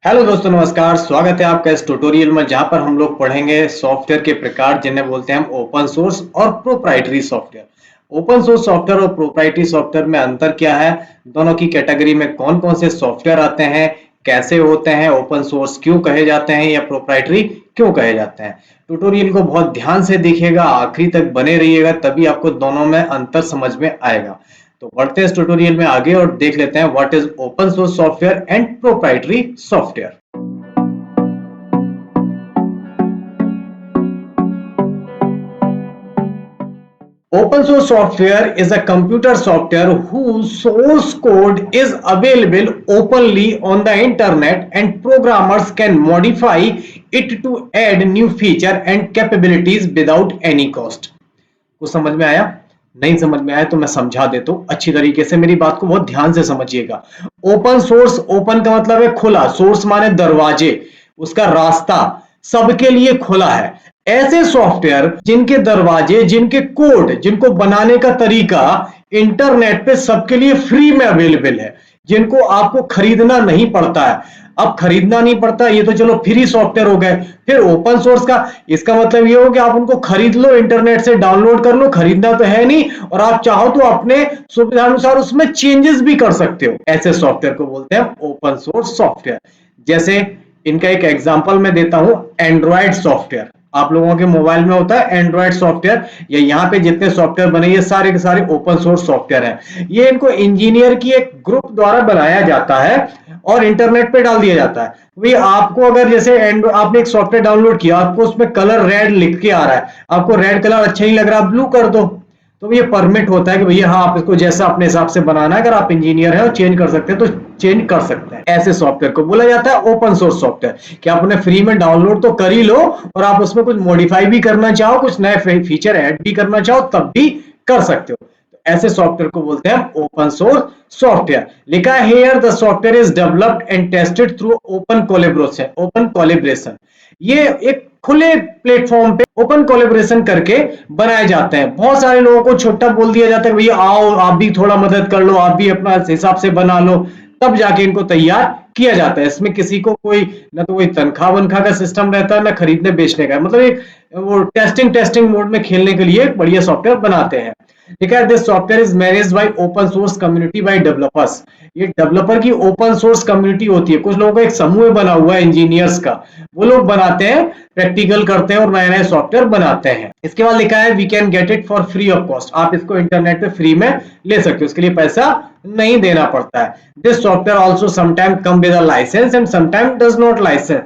Hello दोस्तों, नमस्कार। स्वागत है आपका इस ट्यूटोरियल में जहां पर हम लोग पढ़ेंगे सॉफ्टवेयर के प्रकार जिन्हें बोलते हैं हम ओपन सोर्स और proprietary software. Open source software और प्रोप्राइटरी सॉफ्टवेयर में अंतर क्या है, दोनों की कैटेगरी में कौन कौन से सॉफ्टवेयर आते हैं, कैसे होते हैं, ओपन सोर्स क्यों कहे जाते हैं या प्रोप्राइटरी क्यों कहे जाते हैं। ट्यूटोरियल को बहुत ध्यान से देखिएगा, आखिरी तक बने रहिएगा, तभी आपको दोनों में अंतर समझ में आएगा। तो बढ़ते हैं इस ट्यूटोरियल में आगे और देख लेते हैं what is open source software and proprietary software. Open source software is a computer software whose source code is available openly on the internet and programmers can modify it to add new feature and capabilities without any cost। कुछ समझ में आया? नहीं समझ में आया तो मैं समझा देता हूं अच्छी तरीके से, मेरी बात को बहुत ध्यान से समझिएगा। ओपन सोर्स, ओपन का मतलब है खुला, सोर्स माने दरवाजे, उसका रास्ता सबके लिए खुला है। ऐसे सॉफ्टवेयर जिनके दरवाजे, जिनके कोड, जिनको बनाने का तरीका इंटरनेट पे सबके लिए फ्री में अवेलेबल है, जिनको आपको खरीदना नहीं पड़ता है। अब खरीदना नहीं पड़ता, ये तो चलो फ्री सॉफ्टवेयर हो गए। फिर ओपन सोर्स का इसका मतलब ये हो कि आप उनको खरीद लो, इंटरनेट से डाउनलोड कर लो, खरीदना तो है नहीं, और आप चाहो तो अपने सुविधानुसार उसमें चेंजेस भी कर सकते हो। ऐसे सॉफ्टवेयर को बोलते हैं ओपन सोर्स सॉफ्टवेयर। जैसे इनका एक एग्जांपल मैं देता हूं, एंड्रॉयड सॉफ्टवेयर। आप लोगों के मोबाइल में होता है एंड्रॉयड सॉफ्टवेयर, ये यहाँ पे जितने सॉफ्टवेयर बने ये सारे के सारे ओपन सोर्स सॉफ्टवेयर हैं। ये इनको इंजीनियर की एक ग्रुप द्वारा बनाया जाता है और इंटरनेट पे डाल दिया जाता है। वही आपको अगर जैसे आपने एक सॉफ्टवेयर डाउनलोड किया, आपको उसमें कलर रेड लिख के आ रहा है, आपको रेड कलर अच्छा नहीं लग रहा, ब्लू कर दो, तो ये परमिट होता है कि भैया हाँ, आप इसको जैसा अपने हिसाब से बनाना है, अगर आप इंजीनियर है और चेंज कर सकते हैं तो चेंज कर सकते हैं। ऐसे सॉफ्टवेयर को बोला जाता है ओपन सोर्स सॉफ्टवेयर, कि आप उन्हें फ्री में डाउनलोड तो कर ही लो और आप उसमें कुछ मॉडिफाई भी करना चाहो, कुछ नए फीचर ऐड भी करना चाहो तब भी कर सकते हो। ऐसे सॉफ्टवेयर को बोलते हैं ओपन सोर्स सॉफ्टवेयर। लिखा है here the software is developed and tested through open collaboration. ये एक खुले प्लेटफॉर्म पे ओपन कोलैबोरेशन करके बनाए जाते हैं। बहुत सारे लोगों को छोटा बोल दिया जाता है, भैया आओ आप भी थोड़ा मदद कर लो, आप भी अपना हिसाब से बना लो, तब जाके इनको तैयार किया जाता है। इसमें किसी को कोई ना तो कोई तनख्वाह वनखा का सिस्टम रहता है, ना खरीदने बेचने का, मतलब एक वो टेस्टिंग मोड में खेलने के लिए एक बढ़िया सॉफ्टवेयर बनाते हैं। ठीक है, this software is managed by open source community bye developers. ये डेवलपर की ओपन सोर्स कम्युनिटी होती है, कुछ लोगों का एक समूह बना हुआ है इंजीनियर्स का, वो लोग बनाते हैं, प्रैक्टिकल करते हैं और नए नए सॉफ्टवेयर बनाते हैं। इसके बाद लिखा है we can get it for free of cost. आप इसको इंटरनेट पे फ्री में ले सकते हो, उसके लिए पैसा नहीं देना पड़ता है। This software also sometime come with a license and sometime does not license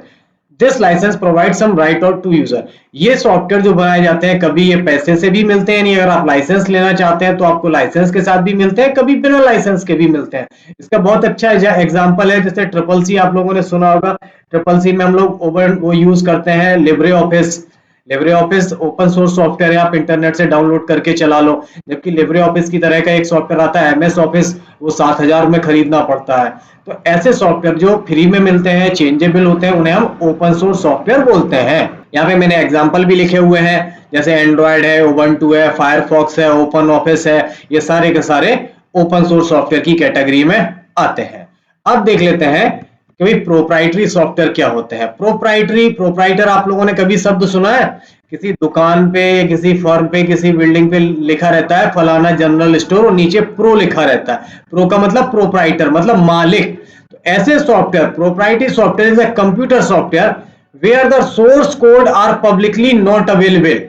this license provide some right और टू यूजर। ये सॉफ्टवेयर जो बनाए जाते हैं, कभी ये पैसे से भी मिलते हैं, नहीं अगर आप लाइसेंस लेना चाहते हैं तो आपको लाइसेंस के साथ भी मिलते हैं, कभी बिना लाइसेंस के भी मिलते हैं। इसका बहुत अच्छा एग्जांपल है, जैसे ट्रिपल सी आप लोगों ने सुना होगा। ट्रिपल सी में हम लोग ओपन वो यूज करते हैं Libre office. Libre office open source software है, आप इंटरनेट से डाउनलोड करके चला लो। जबकि लिब्रे ऑफिस की तरह का एक सॉफ्टवेयर आता है एमएस ऑफिस, वो 7,000 में खरीदना पड़ता है। तो ऐसे सॉफ्टवेयर जो फ्री में मिलते हैं, चेंजेबल होते हैं, उन्हें हम ओपन सोर्स सॉफ्टवेयर बोलते हैं। यहाँ पे मैंने एग्जांपल भी लिखे हुए हैं, जैसे एंड्रॉयड है, उबंटू है, फायरफॉक्स है, ओपन ऑफिस है, ये सारे के सारे ओपन सोर्स सॉफ्टवेयर की कैटेगरी में आते हैं। अब देख लेते हैं कि भाई प्रोप्राइटरी सॉफ्टवेयर क्या होते हैं। प्रोप्राइटर आप लोगों ने कभी शब्द सुना है? किसी दुकान पे, किसी फर्म पे, किसी बिल्डिंग पे लिखा रहता है फलाना जनरल स्टोर और नीचे प्रो लिखा रहता है। प्रो का मतलब प्रोप्राइटर, मतलब मालिक। तो ऐसे software, proprietary software is a computer software where the source code are publicly not available,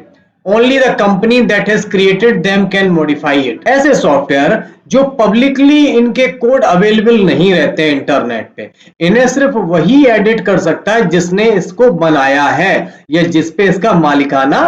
only the company that has created them can modify it. ऐसे सॉफ्टवेयर जो पब्लिकली इनके कोड अवेलेबल नहीं रहते इंटरनेट पे, इन्हें सिर्फ वही एडिट कर सकता है जिसने इसको बनाया है या जिसपे इसका मालिकाना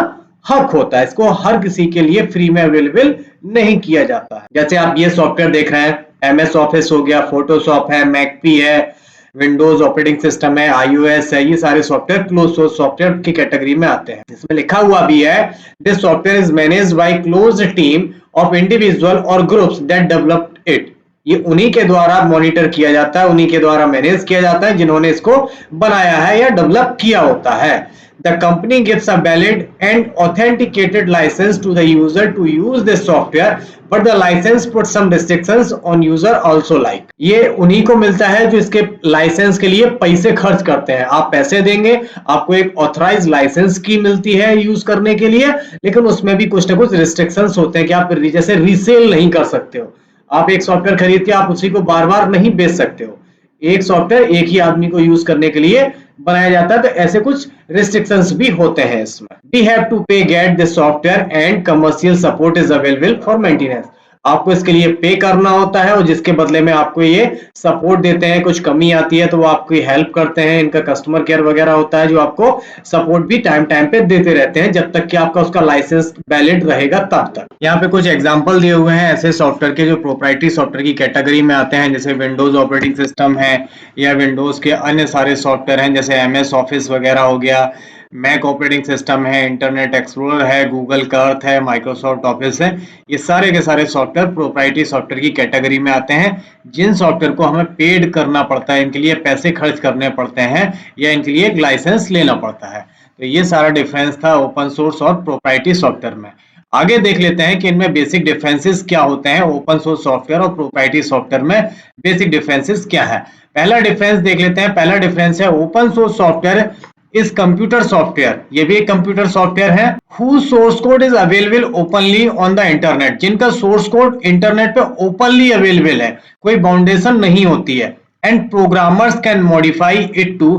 हक होता है। इसको हर किसी के लिए फ्री में अवेलेबल नहीं किया जाता है। जैसे आप ये सॉफ्टवेयर देख रहे हैं, एमएस ऑफिस हो गया, फोटोशॉप है, मैकपी है, विंडोज ऑपरेटिंग सिस्टम है, आईओएस है, ये सारे सॉफ्टवेयर क्लोज सोर्स सॉफ्टवेयर की कैटेगरी में आते हैं। इसमें लिखा हुआ भी है this software is managed by close team of individual और ग्रुप्स दैट डेवलप्ड इट। ये उन्हीं के द्वारा मॉनिटर किया जाता है, उन्हीं के द्वारा मैनेज किया जाता है जिन्होंने इसको बनाया है या डेवलप किया होता है। The company gives a valid and authenticated license to the user to use this software, but the license puts some restrictions on user also like. ये उन्हीं को मिलता है जो इसके लाइसेंस के लिए पैसे खर्च करते हैं. आप पैसे देंगे, आपको एक ऑथराइज लाइसेंस की मिलती है यूज करने के लिए, लेकिन उसमें भी कुछ ना कुछ रिस्ट्रिक्शंस होते हैं कि आप जैसे रीसेल नहीं कर सकते हो. आप एक सॉफ्टवेयर खरीद के आप उसी को बार बार नहीं बेच सकते हो. एक सॉफ्टवेयर एक ही आदमी को यूज करने के लिए बनाया जाता है, तो ऐसे कुछ रिस्ट्रिक्शंस भी होते हैं इसमें. वी हैव टू पे get this software and commercial support is available for maintenance. आपको इसके लिए पे करना होता है और जिसके बदले में आपको ये सपोर्ट देते हैं. कुछ कमी आती है तो वो आपकी हेल्प करते हैं. इनका कस्टमर केयर वगैरह होता है जो आपको सपोर्ट भी टाइम टाइम पे देते रहते हैं जब तक कि आपका उसका लाइसेंस वैलिड रहेगा तब तक. यहाँ पे कुछ एग्जांपल दिए हुए हैं ऐसे सॉफ्टवेयर के जो प्रोप्राइटरी सॉफ्टवेयर की कैटेगरी में आते हैं, जैसे विंडोज ऑपरेटिंग सिस्टम है या विंडोज के अन्य सारे सॉफ्टवेयर हैं जैसे एमएस ऑफिस वगैरह हो गया, मैक ऑपरेटिंग सिस्टम है, इंटरनेट एक्सप्लोरर है, गूगल का अर्थ है, माइक्रोसॉफ्ट ऑफिस है. ये सारे के सारे सॉफ्टवेयर प्रोप्राइटरी सॉफ्टवेयर की कैटेगरी में आते हैं जिन सॉफ्टवेयर को हमें पेड करना पड़ता है, इनके लिए पैसे खर्च करने पड़ते हैं या इनके लिए एक लाइसेंस लेना पड़ता है. तो ये सारा डिफरेंस था ओपन सोर्स और प्रोप्राइटरी सॉफ्टवेयर में. आगे देख लेते हैं कि इनमें बेसिक डिफरेंसेस क्या होते हैं. ओपन सोर्स सॉफ्टवेयर और प्रोप्राइटरी सॉफ्टवेयर में बेसिक डिफरेंसेस क्या है. पहला डिफरेंस देख लेते हैं. पहला डिफरेंस है ओपन सोर्स सॉफ्टवेयर इस कंप्यूटर सॉफ्टवेयर. ये भी एक कंप्यूटर सॉफ्टवेयर है. whose source code is available openly on the internet. जिनका सोर्स कोड इंटरनेट पे ओपनली अवेलेबल है, कोई बाउंडेशन नहीं होती है. And programmers can modify it to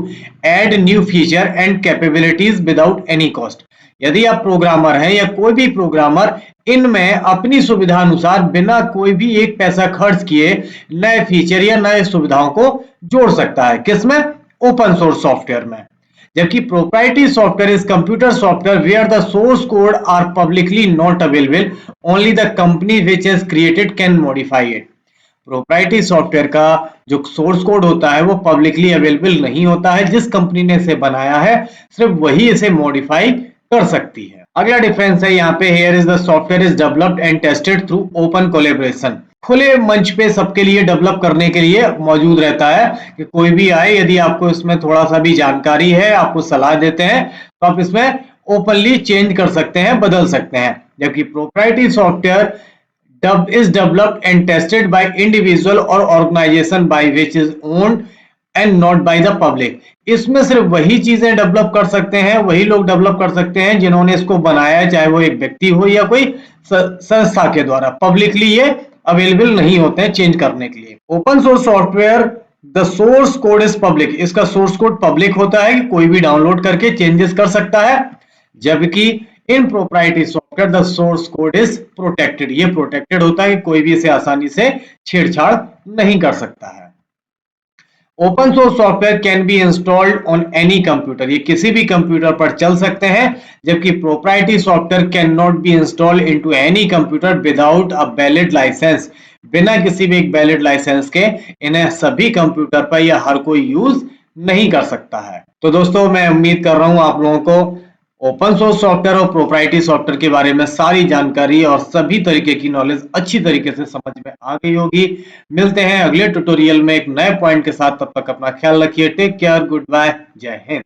add new feature and capabilities without any cost. यदि आप प्रोग्रामर हैं या कोई भी प्रोग्रामर इनमें अपनी सुविधा अनुसार बिना कोई भी एक पैसा खर्च किए नए फीचर या नए सुविधाओं को जोड़ सकता है. किसमें? ओपन सोर्स सॉफ्टवेयर में. जबकि proprietary software is computer software where the source code are publicly not available, only the company which is created can modify it. Proprietary software का जो सोर्स कोड होता है वो पब्लिकली अवेलेबल नहीं होता है. जिस कंपनी ने इसे बनाया है सिर्फ वही इसे मॉडिफाई कर सकती है. अगला डिफरेंस है यहाँ पे, here is the software is developed and tested through open collaboration. खुले मंच पे सबके लिए डेवलप करने के लिए मौजूद रहता है कि कोई भी आए, यदि आपको इसमें थोड़ा सा भी जानकारी है, आपको सलाह देते हैं तो आप इसमें ओपनली चेंज कर सकते हैं, बदल सकते हैं. जबकि proprietary software is developed and tested by individual or organization by which is owned and not by the public. इसमें सिर्फ वही चीजें डेवलप कर सकते हैं, वही लोग डेवलप कर सकते हैं जिन्होंने इसको बनाया है, चाहे वो एक व्यक्ति हो या कोई संस्था के द्वारा. पब्लिकली ये अवेलेबल नहीं होते हैं चेंज करने के लिए. Open source software the source code is public. इसका सोर्स कोड पब्लिक होता है कि कोई भी डाउनलोड करके चेंजेस कर सकता है. जबकि in proprietary software the source code is protected. ये प्रोटेक्टेड होता है कि कोई भी इसे आसानी से छेड़छाड़ नहीं कर सकता है. Open source software can be installed on any computer. ये किसी भी कंप्यूटर पर चल सकते हैं. जबकि proprietary software can not be installed into any computer without a valid license. बिना किसी भी एक वैलिड लाइसेंस के इन्हें सभी कंप्यूटर पर या हर कोई यूज नहीं कर सकता है. तो दोस्तों मैं उम्मीद कर रहा हूं आप लोगों को ओपन सोर्स सॉफ्टवेयर और प्रोप्राइटरी सॉफ्टवेयर के बारे में सारी जानकारी और सभी तरीके की नॉलेज अच्छी तरीके से समझ में आ गई होगी. मिलते हैं अगले ट्यूटोरियल में एक नए पॉइंट के साथ. तब तक अपना ख्याल रखिए. Take care. Good bye. जय हिंद.